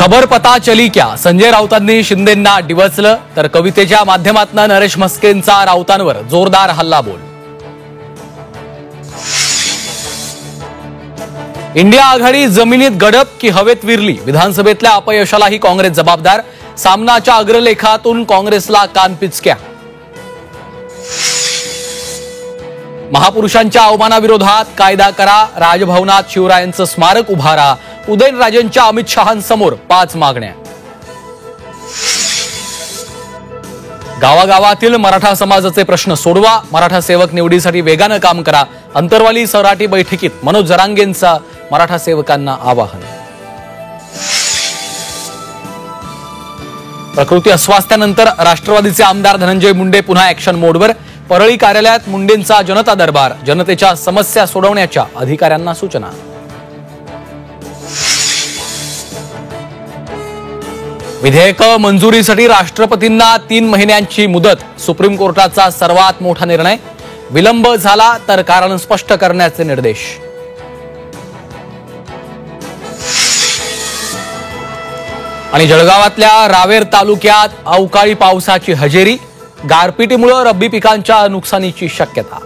खबर पता चली क्या संजय राऊतांनी शिंदेंना डिवचलं तर कवितेच्या माध्यमातून नरेश म्हस्केंचा राऊतांवर जोरदार हल्लाबोल। इंडिया आघाडी जमिनीत गडप की हवेत विरली, विधानसभेतल्या अपयशालाही काँग्रेस जबाबदार, सामनाच्या अग्रलेखातून काँग्रेसला कानपिचक्या। महापुरुषांच्या अवमानाविरोधात कायदा करा, राजभवनात शिवरायांचं स्मारक उभारा, उदयनराजेंच्या अमित शहांसमोर 5 मागण्या। गावागावातील मराठा समाजाचे प्रश्न सोडवा, मराठा सेवक निवडीसाठी वेगानं काम करा, अंतरवाली सराटी बैठकीत मनोज जरांगेंचा मराठा सेवकांना आवाहन। प्रकृती अस्वास्थ्यानंतर राष्ट्रवादीचे आमदार धनंजय मुंडे पुन्हा ऍक्शन मोडवर, परळी कार्यालयात मुंडेंचा जनता दरबार, जनतेच्या समस्या सोडवण्याच्या अधिकाऱ्यांना सूचना। विधेयक मंजुरीसाठी राष्ट्रपतींना 3 महिन्यांची मुदत, सुप्रीम कोर्टाचा सर्वात मोठा निर्णय, विलंब झाला तर कारण स्पष्ट करण्याचे निर्देश। आणि जळगावातल्या रावेर तालुक्यात अवकाळी पावसाची हजेरी, गारपिटीमुळे रब्बी पिकांच्या नुकसानीची शक्यता।